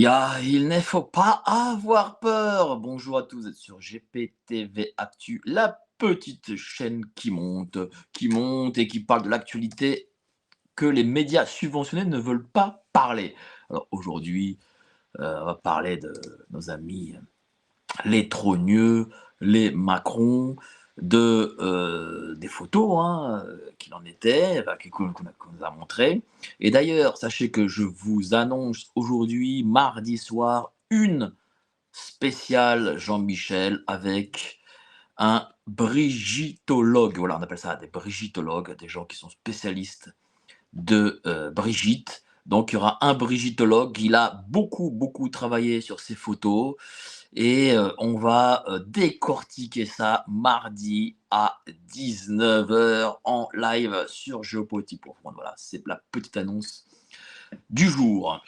Il ne faut pas avoir peur. Bonjour à tous, vous êtes sur GPTV Actu, la petite chaîne qui monte et qui parle de l'actualité que les médias subventionnés ne veulent pas parler. Alors aujourd'hui, on va parler de nos amis les trogneux, les Macron, des photos qu'il en était, enfin, qu'on nous a montrées. Et d'ailleurs, sachez que je vous annonce aujourd'hui, mardi soir, une spéciale Jean-Michel avec un brigittologue. Voilà, on appelle ça des brigittologues, des gens qui sont spécialistes de Brigitte. Donc il y aura un brigittologue, il a beaucoup travaillé sur ces photos et on va décortiquer ça mardi à 19 h en live sur Géopolitique Profonde. Voilà, c'est la petite annonce du jour.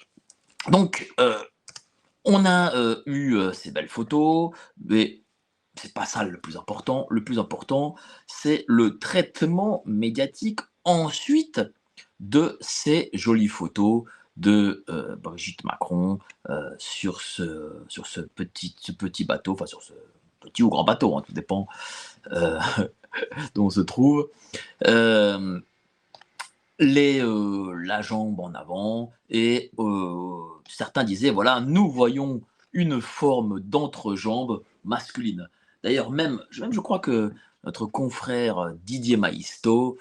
Donc, on a eu ces belles photos, mais c'est pas ça le plus important. Le plus important, c'est le traitement médiatique ensuite de ces jolies photos de Brigitte Macron sur ce petit bateau, enfin sur ce petit ou grand bateau, tout dépend euh, d'où on se trouve. Euh, la jambe en avant et certains disaient voilà, nous voyons une forme d'entrejambe masculine. D'ailleurs, même je crois que notre confrère Didier Maisto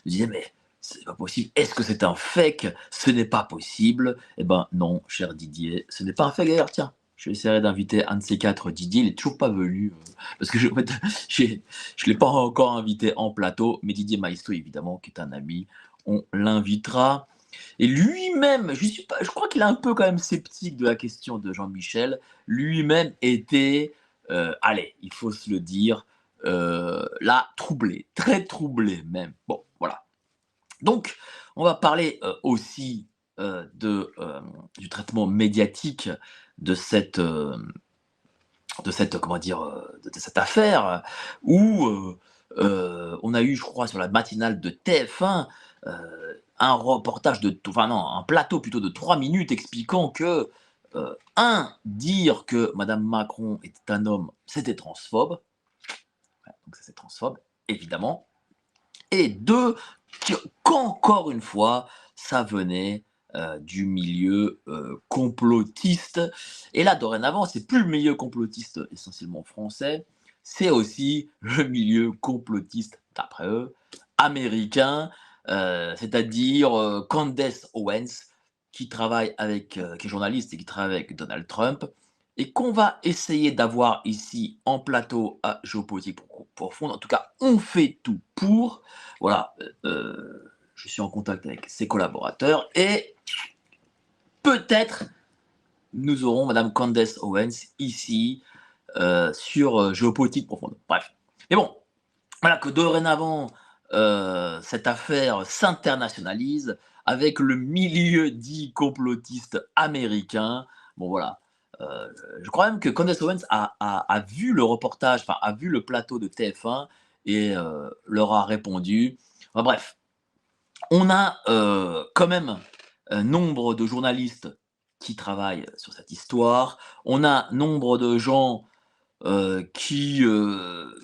disait mais c'est pas possible. Est-ce que c'est un fake? Ce n'est pas possible. Eh ben non, cher Didier, ce n'est pas un fake. D'ailleurs, tiens, je vais essayer d'inviter un de ces quatre Didier. Il est toujours pas venu parce que en fait, j'ai je ne l'ai pas encore invité en plateau, mais Didier Maestro, évidemment, qui est un ami, on l'invitera. Et lui-même, je crois qu'il est un peu quand même sceptique de la question de Jean-Michel, lui-même était, allez, il faut se le dire, là, troublé, très troublé même. Bon, voilà. Donc, on va parler aussi du traitement médiatique de comment dire, de cette affaire où on a eu, je crois, sur la matinale de TF1, un reportage enfin non, un plateau plutôt de 3 minutes expliquant que, dire que Madame Macron était un homme, c'était transphobe, ouais, donc ça c'est transphobe, évidemment, et deux, qu'encore une fois, ça venait du milieu complotiste. Et là, dorénavant, c'est plus le milieu complotiste essentiellement français, c'est aussi le milieu complotiste, d'après eux, américain, c'est-à-dire Candace Owens, qui est journaliste et qui travaille avec Donald Trump, et qu'on va essayer d'avoir ici en plateau à Géopolitique Profonde. En tout cas, on fait tout pour. Voilà, je suis en contact avec ses collaborateurs et peut-être nous aurons Madame Candace Owens ici sur Géopolitique Profonde. Bref. Mais bon, voilà que dorénavant, cette affaire s'internationalise avec le milieu dit complotiste américain. Bon voilà, je crois même que Candace Owens a vu le reportage, enfin a vu le plateau de TF1 et leur a répondu. Enfin, bref, on a quand même nombre de journalistes qui travaillent sur cette histoire. On a nombre de gens qui,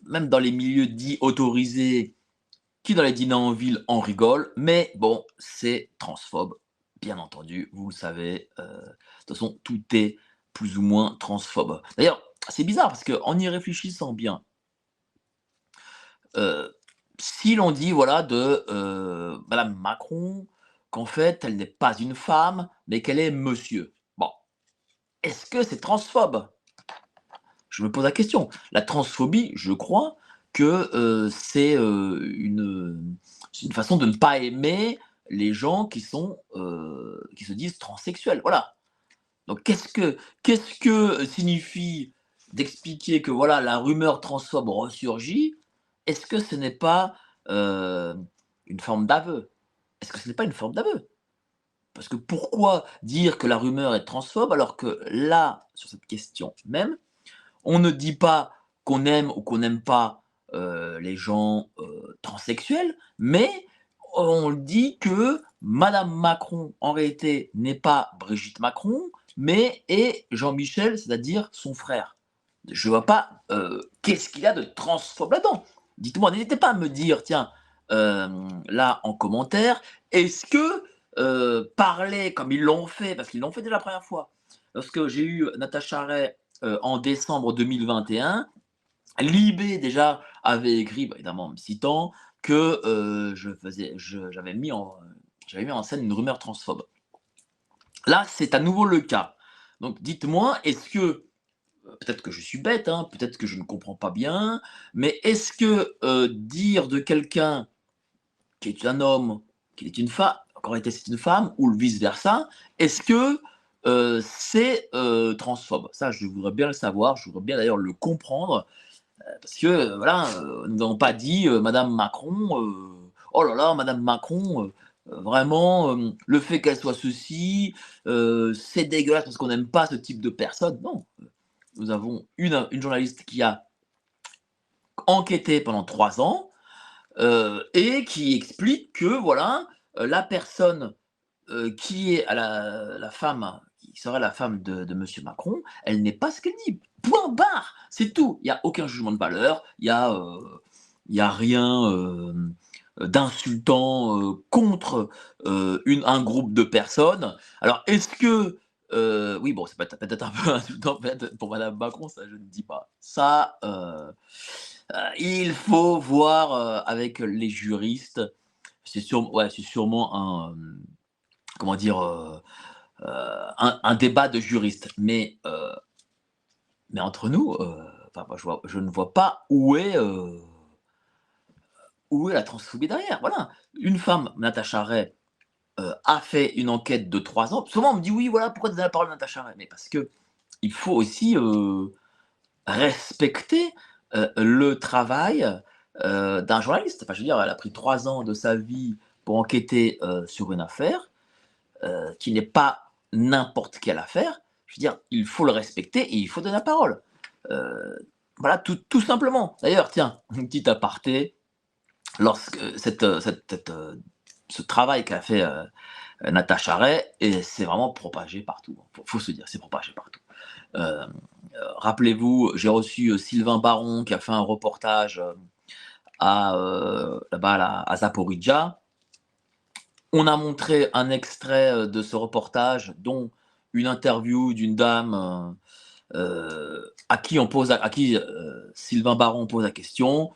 même dans les milieux dits autorisés, qui dans les dîners en ville en rigolent. Mais bon, c'est transphobe, bien entendu, vous le savez. De toute façon, tout est plus ou moins transphobe. D'ailleurs, c'est bizarre parce qu'en y réfléchissant bien, Heu, si l'on dit voilà de, madame Macron, qu'en fait elle n'est pas une femme, mais qu'elle est monsieur. Bon, est-ce que c'est transphobe? Je me pose la question. La transphobie, je crois que, c'est une façon de ne pas aimer les gens qui se disent transsexuels, voilà. Donc qu'est-ce que signifie d'expliquer que voilà, la rumeur transphobe ressurgit? Est-ce que ce n'est pas, heu, une forme d'aveu? Est-ce que ce n'est pas une forme d'aveu? Parce que pourquoi dire que la rumeur est transphobe alors que là, sur cette question même, on ne dit pas qu'on aime ou qu'on n'aime pas, les gens, transsexuels, mais on dit que Madame Macron, en réalité, n'est pas Brigitte Macron, mais est Jean-Michel, c'est-à-dire son frère. Je vois pas, qu'est-ce qu'il y a de transphobe là-dedans? Dites-moi, n'hésitez pas à me dire, tiens, là, en commentaire, est-ce que, parler comme ils l'ont fait, parce qu'ils l'ont fait déjà la première fois, lorsque j'ai eu Natacha Ray, en décembre 2021, Libé déjà avait écrit, bah, évidemment en me citant, que, j'avais mis en scène une rumeur transphobe. Là, c'est à nouveau le cas. Donc dites-moi, est-ce que, peut-être que je suis bête, hein, peut-être que je ne comprends pas bien, mais est-ce que, dire de quelqu'un qui est un homme, qu'il est une femme, en réalité c'est une femme, ou vice versa, est-ce que, c'est, transphobe? Ça, je voudrais bien le savoir, je voudrais bien d'ailleurs le comprendre, parce que, voilà, nous n'avons pas dit, Madame Macron, oh là là, Madame Macron, vraiment, le fait qu'elle soit ceci, c'est dégueulasse parce qu'on n'aime pas ce type de personne. Non, nous avons une journaliste qui a enquêté pendant 3 ans, et qui explique que voilà, la personne, qui est à la femme, qui serait la femme de monsieur Macron, elle n'est pas ce qu'elle dit. Point barre! C'est tout. Il y a aucun jugement de valeur, il y a rien, d'insultant, contre, un groupe de personnes. Alors est-ce que, oui bon, c'est peut-être un peu insultant peut-être pour madame Macron, ça je ne dis pas. Ça, il faut voir, avec les juristes. C'est sûrement comment dire, un débat de juristes. Mais entre nous, enfin, moi, je ne vois pas où est la transphobie derrière. Voilà. Une femme, Natacha Ray, a fait une enquête de 3 ans. Souvent, on me dit oui, voilà, pourquoi tu donnes la parole à Natacha Ray? Mais parce que il faut aussi respecter le travail d'un journaliste. Enfin, je veux dire, elle a pris 3 ans de sa vie pour enquêter sur une affaire qui n'est pas n'importe quelle affaire. Je veux dire, il faut le respecter et il faut donner la parole. Euh, voilà, tout simplement. D'ailleurs, tiens, une petite aparté, lorsque ce travail qu'a fait Natacha Ray, et c'est vraiment propagé partout. Faut se dire, c'est propagé partout. Euh, Rappelez-vous, j'ai reçu Sylvain Baron qui a fait un reportage là-bas à Zaporizhzhia. On a montré un extrait de ce reportage, dont une interview d'une dame à qui Sylvain Baron pose la question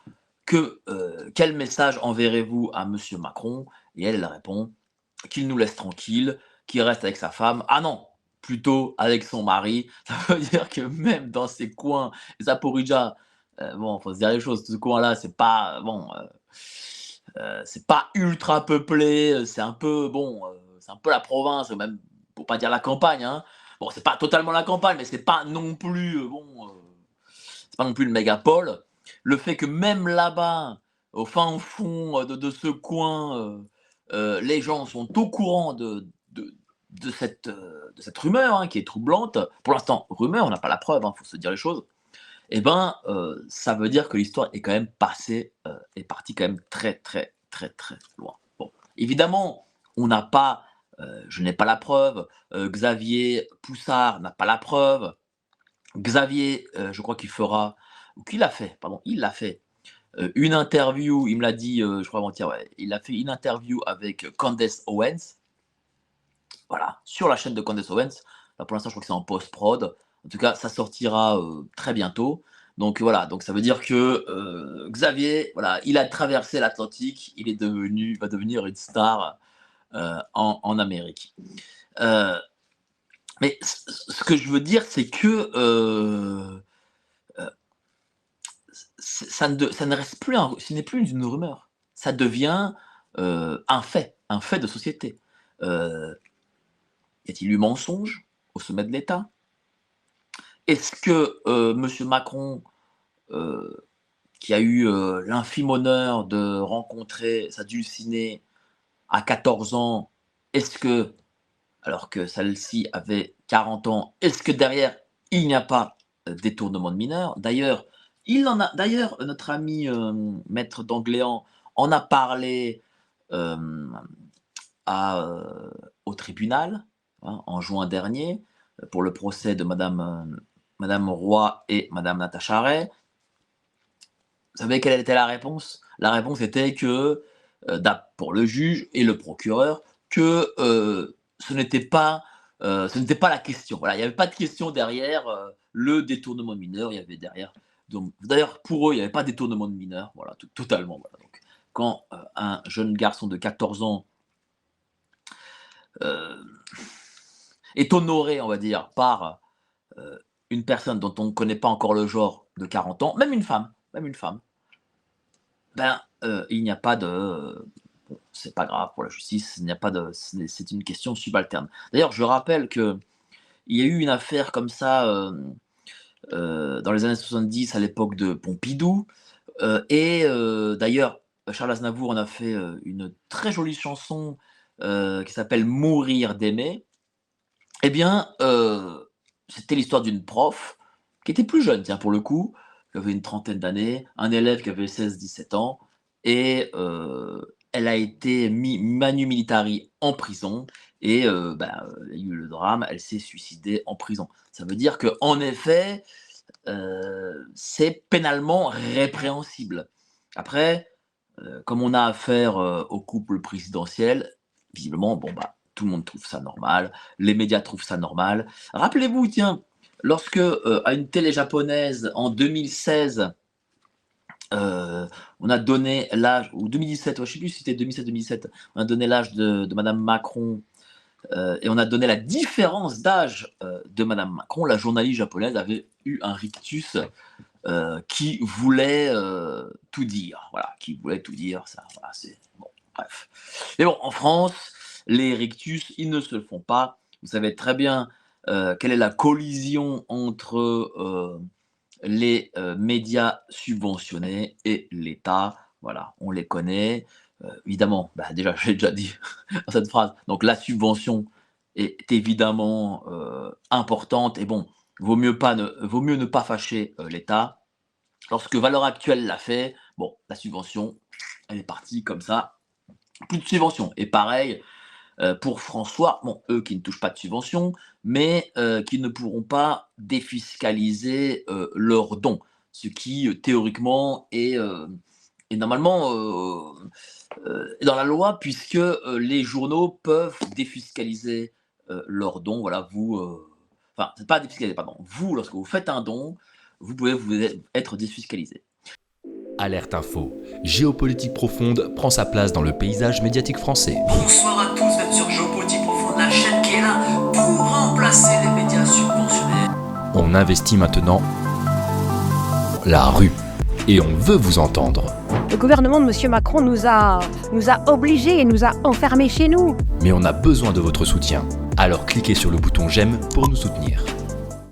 quel message enverrez-vous à Monsieur Macron? Et elle répond qu'il nous laisse tranquille, qu'il reste avec sa femme. Ah non, plutôt avec son mari. Ça veut dire que même dans ces coins, Zaporizhzhia, bon, faut se dire les choses, ce coin-là, c'est pas bon. C'est pas ultra peuplé, c'est un peu bon, c'est un peu la province, même pour pas dire la campagne, hein. Bon, c'est pas totalement la campagne, mais c'est pas non plus c'est pas non plus une mégapole. Le fait que même là-bas, au fin fond de ce coin, les gens sont au courant de cette rumeur hein, qui est troublante. Pour l'instant, rumeur, on n'a pas la preuve, il faut se dire les choses. Eh ben, ça veut dire que l'histoire est quand même passée, est partie quand même très, très, très, très loin. Bon, évidemment, on n'a pas, je n'ai pas la preuve, Xavier Poussard n'a pas la preuve. Xavier, je crois qu'il fera ou qu'il a fait, pardon, il l'a fait, une interview, il me l'a dit, je crois avant-hier, ouais, il a fait une interview avec Candace Owens, voilà, sur la chaîne de Candace Owens. Là, pour l'instant, je crois que c'est en post-prod. En tout cas, ça sortira très bientôt. Donc voilà, donc ça veut dire que Xavier, voilà, il a traversé l'Atlantique, va devenir une star en Amérique. Euh, mais ce que je veux dire, c'est que ça ne reste plus, ce n'est plus une rumeur. Ça devient un fait de société. Y a-t-il eu mensonge au sommet de l'État? Est-ce que Monsieur Macron, euh, qui a eu l'infime honneur de rencontrer sa dulcinée à 14 ans, est-ce que, alors que celle-ci avait 40 ans, est-ce que derrière, il n'y a pas détournement de mineurs? D'ailleurs, notre ami Maître d'Angléan en a parlé hem, au tribunal, hein, en juin dernier, pour le procès de madame Roy et madame Natacha Ray. Vous savez quelle était la réponse? La réponse était que, pour le juge et le procureur, que, ce n'était pas la question. Voilà, il n'y avait pas de question derrière, le détournement de mineurs, il y avait derrière donc d'ailleurs pour eux, il n'y avait pas de détournement de mineurs, voilà, totalement, voilà, donc quand, un jeune garçon de 14 ans, heu, est honoré, on va dire, par, une personne dont on ne connaît pas encore le genre de 40 ans, même une femme, ben, il n'y a pas de, bon, c'est pas grave pour la justice, il n'y a pas de c'est une question subalterne. D'ailleurs, je rappelle qu'il y a eu une affaire comme ça, dans les années 70 à l'époque de Pompidou, d'ailleurs, Charles Aznavour en a fait, une très jolie chanson, qui s'appelle «Mourir d'aimer». Eh bien, c'était l'histoire d'une prof qui était plus jeune, tiens, pour le coup, qui avait une trentaine d'années, un élève qui avait 16, 17 ans et elle a été mis manu militari en prison et il y a eu le drame, elle s'est suicidée en prison. Ça veut dire qu'en effet, c'est pénalement répréhensible. Après, comme on a affaire, au couple présidentiel, visiblement, bon, bah, tout le monde trouve ça normal, les médias trouvent ça normal. Rappelez-vous, tiens, lorsque, à une télé japonaise en 2016, on a donné l'âge ou 2017, ouais, je sais plus si c'était 2016-2017, on a donné l'âge de madame Macron, et on a donné la différence d'âge, de madame Macron. La journaliste japonaise avait eu un rictus, qui voulait, tout dire. Voilà, qui voulait tout dire, ça, voilà, c'est bon, bref. Mais bon, en France, les rictus, ils ne se le font pas. Vous savez très bien, quelle est la collision entre, les, médias subventionnés et l'État. Voilà, on les connaît. Évidemment, bah, déjà, j'ai déjà dit dans cette phrase, donc la subvention est évidemment, importante et bon, vaut mieux ne pas fâcher, l'État. Lorsque Valeurs Actuelles l'a fait, bon, la subvention, elle est partie comme ça, plus de subvention. Et pareil, pour François, bon, eux qui ne touchent pas de subvention, mais qui ne pourront pas défiscaliser, leurs dons. Ce qui, théoriquement est normalement, est dans la loi puisque, les journaux peuvent défiscaliser, leurs dons. Voilà, enfin, c'est pas défiscaliser, pardon. Vous, lorsque vous faites un don, vous pouvez être défiscalisé. Alerte Info. Géopolitique profonde prend sa place dans le paysage médiatique français. Bonsoir à tous, vous êtes sur Géopolitique Profonde, la chaîne qui est là pour remplacer les médias subventionnés. On investit maintenant la rue et on veut vous entendre. Le gouvernement de M. Macron nous a obligés et nous a enfermés chez nous. Mais on a besoin de votre soutien. Alors cliquez sur le bouton j'aime pour nous soutenir.